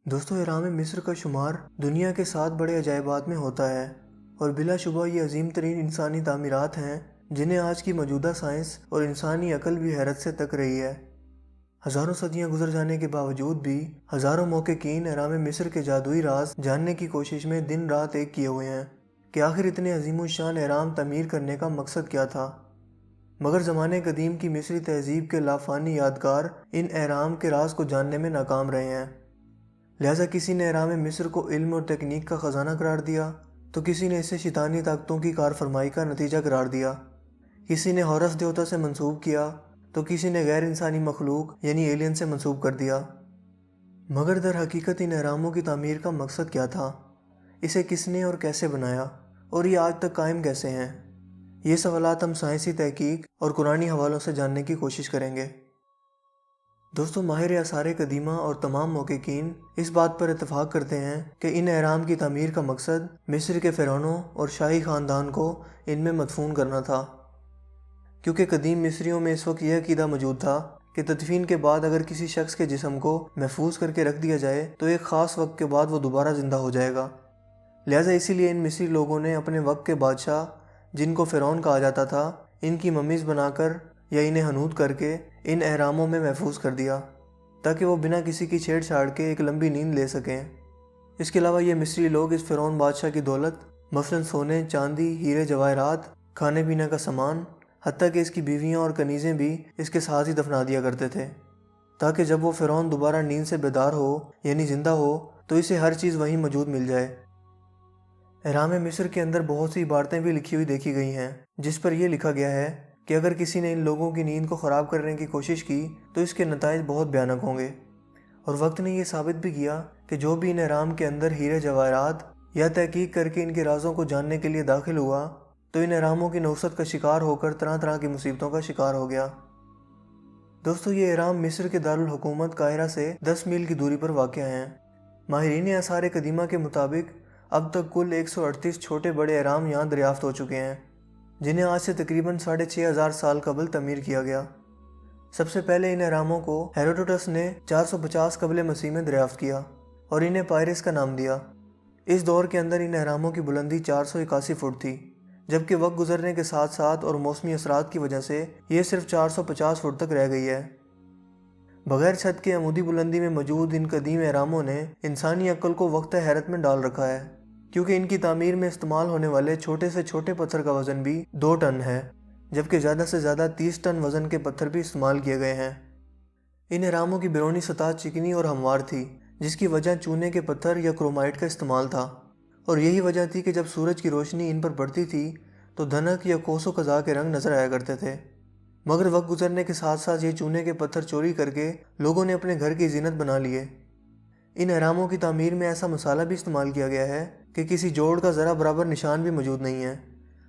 دوستوں اہرام مصر کا شمار دنیا کے 7 بڑے عجائبات میں ہوتا ہے اور بلا شبہ یہ عظیم ترین انسانی تعمیرات ہیں جنہیں آج کی موجودہ سائنس اور انسانی عقل بھی حیرت سے تک رہی ہے۔ ہزاروں صدیاں گزر جانے کے باوجود بھی ہزاروں محققین اہرام مصر کے جادوئی راز جاننے کی کوشش میں دن رات ایک کیے ہوئے ہیں کہ آخر اتنے عظیم الشان اہرام تعمیر کرنے کا مقصد کیا تھا۔ مگر زمانے قدیم کی مصری تہذیب کے لافانی یادگار ان اہرام کے راز کو جاننے میں ناکام رہے ہیں۔ لہٰذا کسی نے اہرام مصر کو علم اور تکنیک کا خزانہ قرار دیا تو کسی نے اسے شیطانی طاقتوں کی کار فرمائی کا نتیجہ قرار دیا، کسی نے ہورس دیوتا سے منسوب کیا تو کسی نے غیر انسانی مخلوق یعنی ایلین سے منسوب کر دیا۔ مگر در حقیقت ان اہراموں کی تعمیر کا مقصد کیا تھا؟ اسے کس نے اور کیسے بنایا اور یہ آج تک قائم کیسے ہیں؟ یہ سوالات ہم سائنسی تحقیق اور قرآنی حوالوں سے جاننے کی کوشش کریں گے۔ دوستوں ماہر آثار قدیمہ اور تمام محققین اس بات پر اتفاق کرتے ہیں کہ ان اہرام کی تعمیر کا مقصد مصر کے فرعونوں اور شاہی خاندان کو ان میں مدفون کرنا تھا، کیونکہ قدیم مصریوں میں اس وقت یہ عقیدہ موجود تھا کہ تدفین کے بعد اگر کسی شخص کے جسم کو محفوظ کر کے رکھ دیا جائے تو ایک خاص وقت کے بعد وہ دوبارہ زندہ ہو جائے گا۔ لہٰذا اسی لیے ان مصری لوگوں نے اپنے وقت کے بادشاہ جن کو فرعون کہا جاتا تھا ان کی ممیز بنا کر یا انہیں حنوط کر کے ان اہراموں میں محفوظ کر دیا تاکہ وہ بنا کسی کی چھیڑ چھاڑ کے ایک لمبی نیند لے سکیں۔ اس کے علاوہ یہ مصری لوگ اس فرعون بادشاہ کی دولت مثلاً سونے، چاندی، ہیرے جواہرات، کھانے پینے کا سامان، حتیٰ کہ اس کی بیویاں اور کنیزیں بھی اس کے ساتھ ہی دفنا دیا کرتے تھے تاکہ جب وہ فرعون دوبارہ نیند سے بیدار ہو یعنی زندہ ہو تو اسے ہر چیز وہیں موجود مل جائے۔ اہرام مصر کے اندر بہت سی عبارتیں بھی لکھی ہوئی دیکھی گئی ہیں جس پر یہ لکھا گیا ہے کہ اگر کسی نے ان لوگوں کی نیند کو خراب کرنے کی کوشش کی تو اس کے نتائج بہت بھیانک ہوں گے، اور وقت نے یہ ثابت بھی کیا کہ جو بھی ان اہرام کے اندر ہیرے جواہرات یا تحقیق کر کے ان کے رازوں کو جاننے کے لیے داخل ہوا تو ان اہراموں کی نوست کا شکار ہو کر طرح طرح کی مصیبتوں کا شکار ہو گیا۔ دوستو یہ اہرام مصر کے دارالحکومت قاہرہ سے 10 میل کی دوری پر واقع ہیں۔ ماہرین آثار قدیمہ کے مطابق اب تک کل 138 چھوٹے بڑے اہرام یہاں دریافت ہو چکے ہیں جنہیں آج سے تقریباً 6500 سال قبل تعمیر کیا گیا۔ سب سے پہلے ان اہراموں کو ہیروڈوٹس نے 450 قبل مسیح میں دریافت کیا اور انہیں پائرس کا نام دیا۔ اس دور کے اندر ان اہراموں کی بلندی 481 فٹ تھی، جبکہ وقت گزرنے کے ساتھ ساتھ اور موسمی اثرات کی وجہ سے یہ صرف 450 فٹ تک رہ گئی ہے۔ بغیر چھت کے عمودی بلندی میں موجود ان قدیم اہراموں نے انسانی عقل کو وقت حیرت میں ڈال رکھا ہے، کیونکہ ان کی تعمیر میں استعمال ہونے والے چھوٹے سے چھوٹے پتھر کا وزن بھی 2 ٹن ہے، جبکہ زیادہ سے زیادہ 30 ٹن وزن کے پتھر بھی استعمال کیے گئے ہیں۔ ان اہراموں کی بیرونی سطح چکنی اور ہموار تھی، جس کی وجہ چونے کے پتھر یا کرومائٹ کا استعمال تھا، اور یہی وجہ تھی کہ جب سورج کی روشنی ان پر پڑتی تھی تو دھنک یا کوس و قزح کے رنگ نظر آیا کرتے تھے۔ مگر وقت گزرنے کے ساتھ ساتھ یہ چونے کے پتھر چوری کر کے لوگوں نے اپنے گھر کی زینت بنا لیے۔ ان اہراموں کی تعمیر میں ایسا مسالہ بھی استعمال کیا گیا ہے کہ کسی جوڑ کا ذرا برابر نشان بھی موجود نہیں ہے،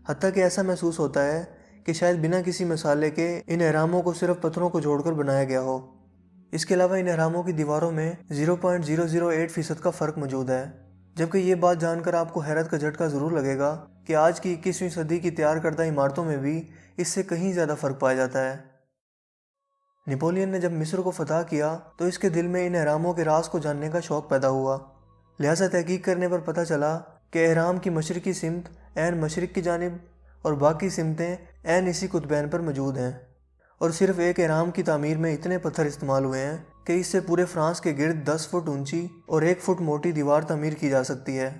حتیٰ کہ ایسا محسوس ہوتا ہے کہ شاید بنا کسی مسالے کے ان اہراموں کو صرف پتھروں کو جوڑ کر بنایا گیا ہو۔ اس کے علاوہ ان اہراموں کی دیواروں میں 0.008% کا فرق موجود ہے، جبکہ یہ بات جان کر آپ کو حیرت کا جھٹکا ضرور لگے گا کہ آج کی 21ویں صدی کی تیار کردہ عمارتوں میں بھی اس سے کہیں زیادہ فرق پایا جاتا ہے۔ نپولین نے جب مصر کو فتح کیا تو اس کے دل میں ان اہراموں کے راز کو جاننے کا شوق پیدا ہوا، لہٰذا تحقیق کرنے پر پتہ چلا کہ اہرام کی مشرقی سمت عین مشرق کی جانب اور باقی سمتیں عین اسی قطبین پر موجود ہیں، اور صرف ایک اہرام کی تعمیر میں اتنے پتھر استعمال ہوئے ہیں کہ اس سے پورے فرانس کے گرد 10 فٹ اونچی اور 1 فٹ موٹی دیوار تعمیر کی جا سکتی ہے،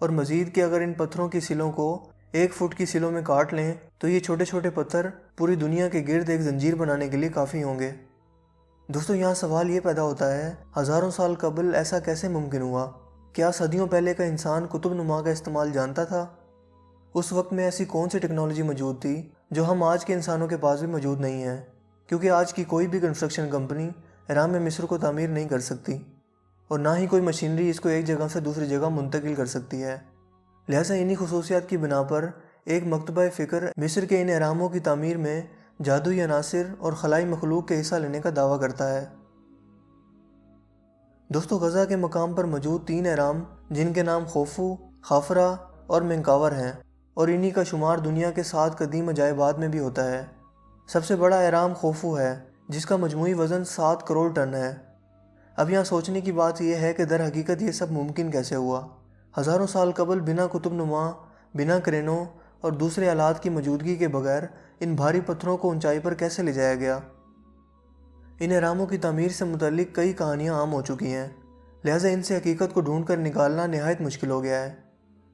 اور مزید کہ اگر ان پتھروں کی سلوں کو 1 فٹ کی سلوں میں کاٹ لیں تو یہ چھوٹے چھوٹے پتھر پوری دنیا کے گرد ایک زنجیر بنانے کے لیے کافی ہوں گے۔ دوستو یہاں سوال یہ پیدا ہوتا ہے، ہزاروں سال قبل ایسا کیسے ممکن ہوا؟ کیا صدیوں پہلے کا انسان قطب نما کا استعمال جانتا تھا؟ اس وقت میں ایسی کون سی ٹیکنالوجی موجود تھی جو ہم آج کے انسانوں کے پاس بھی موجود نہیں ہے؟ کیونکہ آج کی کوئی بھی کنسٹرکشن کمپنی اہرام مصر کو تعمیر نہیں کر سکتی، اور نہ ہی کوئی مشینری اس کو ایک جگہ سے دوسری جگہ منتقل کر سکتی ہے۔ لہٰذا انہی خصوصیات کی بنا پر ایک مکتبہ فکر مصر کے ان اہراموں کی تعمیر میں جادوئی عناصر اور خلائی مخلوق کے حصہ لینے کا دعویٰ کرتا ہے۔ دوستو غزہ کے مقام پر موجود 3 اہرام جن کے نام خوفو، خافرہ اور منکاور ہیں، اور انہی کا شمار دنیا کے 7 قدیم عجائبات میں بھی ہوتا ہے۔ سب سے بڑا اہرام خوفو ہے جس کا مجموعی وزن 7 کروڑ ٹن ہے۔ اب یہاں سوچنے کی بات یہ ہے کہ در حقیقت یہ سب ممکن کیسے ہوا؟ ہزاروں سال قبل بنا قطب نما، بنا کرینوں اور دوسرے آلات کی موجودگی کے بغیر ان بھاری پتھروں کو اونچائی پر کیسے لے جایا گیا؟ ان اہراموں کی تعمیر سے متعلق کئی کہانیاں عام ہو چکی ہیں، لہٰذا ان سے حقیقت کو ڈھونڈ کر نکالنا نہایت مشکل ہو گیا ہے۔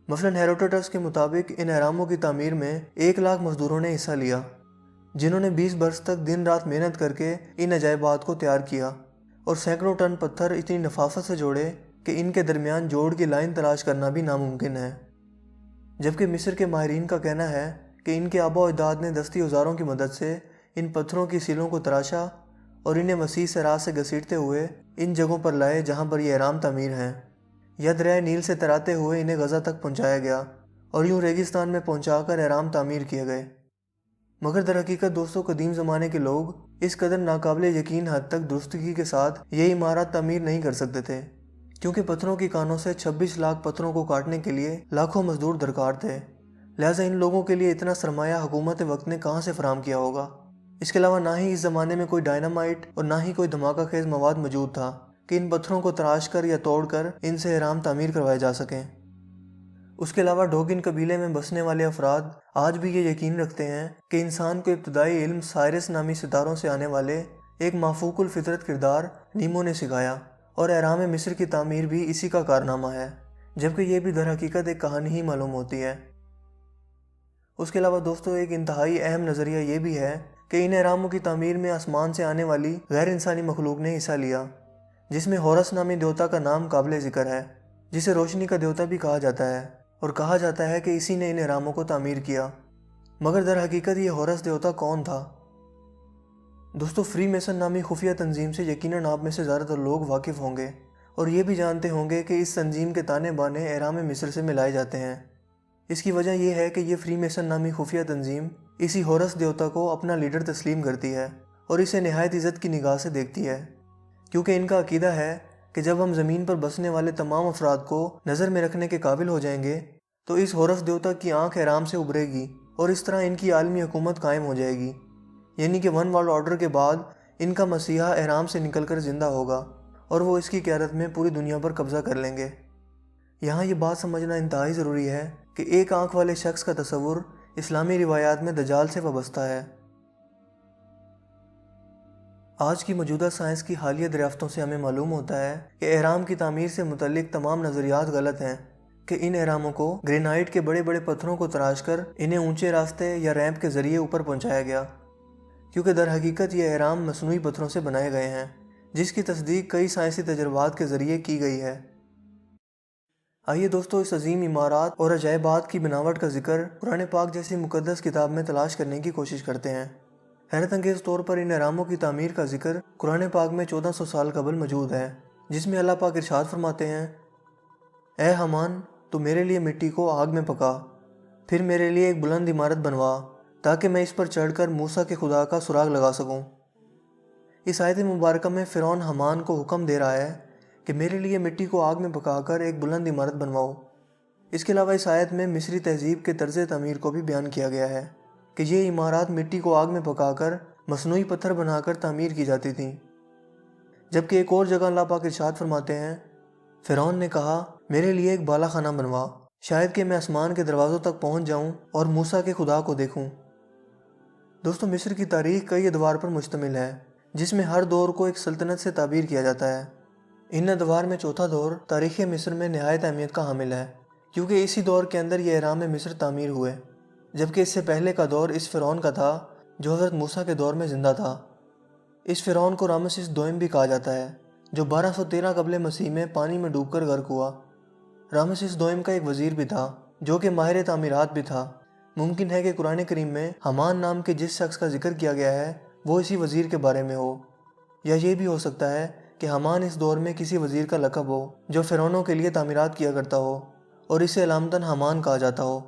مثلاً ہیروڈوٹس کے مطابق ان اہراموں کی تعمیر میں 1,00,000 مزدوروں نے حصہ لیا، جنہوں نے 20 برس تک دن رات محنت کر کے ان عجائبات کو تیار کیا، اور سینکڑوں ٹن پتھر اتنی نفاست سے جوڑے کہ ان کے درمیان جوڑ کی لائن تلاش کرنا بھی ناممکن ہے۔ جبکہ مصر کے ماہرین کا کہنا ہے کہ ان کے آباء و اجداد نے دستی اوزاروں کی مدد سے ان پتھروں کی سیلوں کو تراشا اور انہیں وسیع صحرا سے گھسیٹتے ہوئے ان جگہوں پر لائے جہاں پر یہ اہرام تعمیر ہیں، یا دریائے نیل سے تراتے ہوئے انہیں غزہ تک پہنچایا گیا اور یوں ریگستان میں پہنچا کر اہرام تعمیر کیے گئے۔ مگر در حقیقت دوستوں، قدیم زمانے کے لوگ اس قدر ناقابل یقین حد تک درستگی کے ساتھ یہ عمارات تعمیر نہیں کر سکتے تھے، کیونکہ پتھروں کی کانوں سے 26 لاکھ پتھروں کو کاٹنے کے لیے لاکھوں مزدور درکار تھے۔ لہٰذا ان لوگوں کے لیے اتنا سرمایہ حکومت وقت نے کہاں سے فراہم کیا ہوگا؟ اس کے علاوہ نہ ہی اس زمانے میں کوئی ڈائنامائٹ اور نہ ہی کوئی دھماکہ خیز مواد موجود تھا کہ ان پتھروں کو تراش کر یا توڑ کر ان سے اہرام تعمیر کروائے جا سکیں۔ اس کے علاوہ ڈوگن قبیلے میں بسنے والے افراد آج بھی یہ یقین رکھتے ہیں کہ انسان کو ابتدائی علم سائرس نامی ستاروں سے آنے والے ایک مافوق الفطرت کردار نیمو نے سکھایا، اور اہرام مصر کی تعمیر بھی اسی کا کارنامہ ہے، جبکہ یہ بھی در حقیقت ایک کہانی ہی معلوم ہوتی ہے۔ اس کے علاوہ دوستوں، ایک انتہائی اہم نظریہ یہ بھی ہے کہ ان اہراموں کی تعمیر میں آسمان سے آنے والی غیر انسانی مخلوق نے حصہ لیا، جس میں ہورس نامی دیوتا کا نام قابل ذکر ہے، جسے روشنی کا دیوتا بھی کہا جاتا ہے، اور کہا جاتا ہے کہ اسی نے ان اہراموں کو تعمیر کیا۔ مگر در حقیقت یہ ہورس دیوتا کون تھا؟ دوستو، فری میسن نامی خفیہ تنظیم سے یقیناً آپ میں سے زیادہ تر لوگ واقف ہوں گے اور یہ بھی جانتے ہوں گے کہ اس تنظیم کے تانے بانے اہرام مصر سے ملائے جاتے ہیں۔ اس کی وجہ یہ ہے کہ یہ فری میسن نامی خفیہ تنظیم اسی ہورس دیوتا کو اپنا لیڈر تسلیم کرتی ہے اور اسے نہایت عزت کی نگاہ سے دیکھتی ہے، کیونکہ ان کا عقیدہ ہے کہ جب ہم زمین پر بسنے والے تمام افراد کو نظر میں رکھنے کے قابل ہو جائیں گے تو اس ہورس دیوتا کی آنکھ اہرام سے ابھرے گی اور اس طرح ان کی عالمی حکومت قائم ہو جائے گی، یعنی کہ ون ورلڈ آرڈر کے بعد ان کا مسیحا اہرام سے نکل کر زندہ ہوگا اور وہ اس کی قیادت میں پوری دنیا پر قبضہ کر لیں گے۔ یہاں یہ بات سمجھنا انتہائی ضروری ہے کہ ایک آنکھ والے شخص کا تصور اسلامی روایات میں دجال سے وابستہ ہے۔ آج کی موجودہ سائنس کی حالیہ دریافتوں سے ہمیں معلوم ہوتا ہے کہ اہرام کی تعمیر سے متعلق تمام نظریات غلط ہیں، کہ ان اہراموں کو گرینائٹ کے بڑے بڑے پتھروں کو تراش کر انہیں اونچے راستے یا ریمپ کے ذریعے اوپر پہنچایا گیا، کیونکہ در حقیقت یہ اہرام مصنوعی پتھروں سے بنائے گئے ہیں، جس کی تصدیق کئی سائنسی تجربات کے ذریعے کی گئی ہے۔ آئیے دوستو، اس عظیم عمارات اور عجائبات کی بناوٹ کا ذکر قرآن پاک جیسی مقدس کتاب میں تلاش کرنے کی کوشش کرتے ہیں۔ حیرت انگیز طور پر ان اہراموں کی تعمیر کا ذکر قرآن پاک میں 1400 سال قبل موجود ہے، جس میں اللہ پاک ارشاد فرماتے ہیں: اے حمان، تو میرے لیے مٹی کو آگ میں پکا، پھر میرے لیے ایک بلند عمارت بنوا تاکہ میں اس پر چڑھ کر موسیٰ کے خدا کا سراغ لگا سکوں۔ اس آیت مبارکہ میں فرعون حمان کو حکم دے رہا ہے کہ میرے لیے مٹی کو آگ میں پکا کر ایک بلند عمارت بنواؤ۔ اس کے علاوہ اس آیت میں مصری تہذیب کے طرز تعمیر کو بھی بیان کیا گیا ہے کہ یہ عمارات مٹی کو آگ میں پکا کر مصنوعی پتھر بنا کر تعمیر کی جاتی تھیں۔ جبکہ ایک اور جگہ اللہ پاک ارشاد فرماتے ہیں: فرعون نے کہا، میرے لیے ایک بالا خانہ بنوا، شاید کہ میں آسمان کے دروازوں تک پہنچ جاؤں اور موسیٰ کے خدا کو دیکھوں۔ دوستو، مصر کی تاریخ کئی ادوار پر مشتمل ہے، جس میں ہر دور کو ایک سلطنت سے تعبیر کیا جاتا ہے۔ ان ادوار میں چوتھا دور تاریخ مصر میں نہایت اہمیت کا حامل ہے، کیونکہ اسی دور کے اندر یہ اہرام مصر تعمیر ہوئے، جبکہ اس سے پہلے کا دور اس فرعون کا تھا جو حضرت موسیٰ کے دور میں زندہ تھا۔ اس فرعون کو رامسس دوئم بھی کہا جاتا ہے، جو 1213 قبل مسیح میں پانی میں ڈوب کر غرق ہوا۔ رامسس دوئم کا ایک وزیر بھی تھا جو کہ ماہر تعمیرات بھی تھا۔ ممکن ہے کہ قرآن کریم میں حمان نام کے جس شخص کا ذکر کیا گیا ہے وہ اسی وزیر کے بارے میں ہو، یا یہ بھی ہو سکتا ہے کہ حمان اس دور میں کسی وزیر کا لقب ہو جو فرعونوں کے لیے تعمیرات کیا کرتا ہو اور اسے علامتاً حمان کہا جاتا ہو،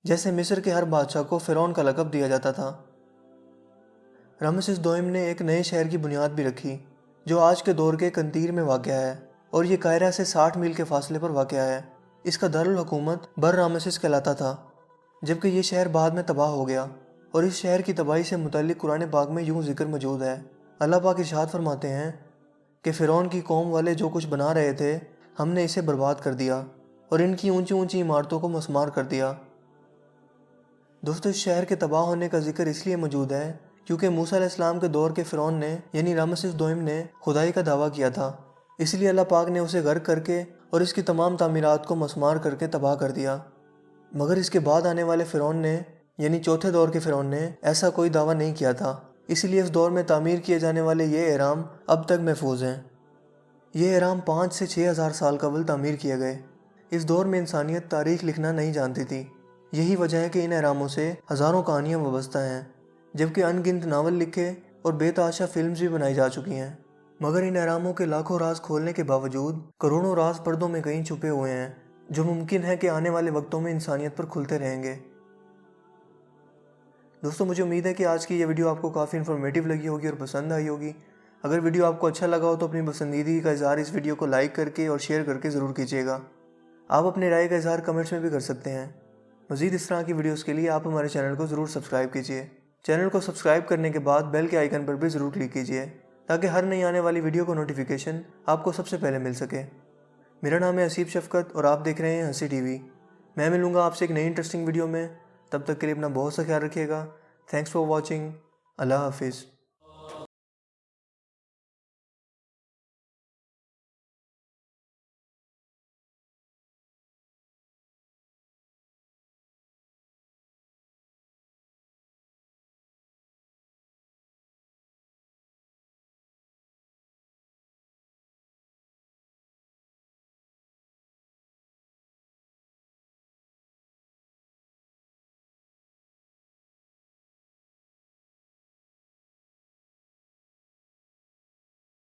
جیسے مصر کے ہر بادشاہ کو فرعون کا لقب دیا جاتا تھا۔ رامسس دوئم نے ایک نئے شہر کی بنیاد بھی رکھی جو آج کے دور کے کنتیر میں واقع ہے، اور یہ قاہرہ سے 60 میل کے فاصلے پر واقع ہے۔ اس کا دارالحکومت بر رامسس کہلاتا تھا، جبکہ یہ شہر بعد میں تباہ ہو گیا، اور اس شہر کی تباہی سے متعلق قرآن پاک میں یوں ذکر موجود ہے۔ اللہ پاک ارشاد فرماتے ہیں: کہ فرعون کی قوم والے جو کچھ بنا رہے تھے ہم نے اسے برباد کر دیا اور ان کی اونچی اونچی عمارتوں کو مسمار کر دیا۔ دوستو، اس شہر کے تباہ ہونے کا ذکر اس لیے موجود ہے کیونکہ موسیٰ علیہ السلام کے دور کے فرعون نے یعنی رامسس دوئم نے خدائی کا دعویٰ کیا تھا، اس لیے اللہ پاک نے اسے غرق کر کے اور اس کی تمام تعمیرات کو مسمار کر کے تباہ کر دیا۔ مگر اس کے بعد آنے والے فرعون نے یعنی چوتھے دور کے فرعون نے ایسا کوئی دعویٰ نہیں کیا تھا، اس لیے اس دور میں تعمیر کیے جانے والے یہ اہرام اب تک محفوظ ہیں۔ یہ اہرام 5 سے 6 ہزار سال قبل تعمیر کیے گئے۔ اس دور میں انسانیت تاریخ لکھنا نہیں جانتی تھی، یہی وجہ ہے کہ ان اہراموں سے ہزاروں کہانیاں وابستہ ہیں، جبکہ ان گنت ناول لکھے اور بے تحاشا فلمز بھی بنائی جا چکی ہیں۔ مگر ان اہراموں کے لاکھوں راز کھولنے کے باوجود کروڑوں راز پردوں میں کہیں چھپے ہوئے ہیں، جو ممکن ہے کہ آنے والے وقتوں میں انسانیت پر کھلتے رہیں گے۔ دوستو، مجھے امید ہے کہ آج کی یہ ویڈیو آپ کو کافی انفارمیٹیو لگی ہوگی اور پسند آئی ہوگی۔ اگر ویڈیو آپ کو اچھا لگا ہو تو اپنی پسندیدگی کا اظہار اس ویڈیو کو لائک کر کے اور شیئر کر کے ضرور کیجیے گا۔ آپ اپنے رائے کا اظہار کمنٹس میں بھی کر سکتے ہیں۔ مزید اس طرح کی ویڈیوز کے لیے آپ ہمارے چینل کو ضرور سبسکرائب کیجیے۔ چینل کو سبسکرائب کرنے کے بعد بیل کے آئیکن پر بھی ضرور کلک کیجیے تاکہ ہر نئی آنے والی ویڈیو کو نوٹیفیکیشن آپ کو سب سے پہلے مل سکے۔ میرا نام ہے حسیب شفقت اور آپ دیکھ رہے ہیں ہنسی ٹی وی۔ میں ملوں گا آپ سے ایک نئی انٹرسٹنگ ویڈیو میں، تب تک کے لیے اپنا بہت سا خیال رکھیے گا۔ Thanks for watching. اللہ حافظ۔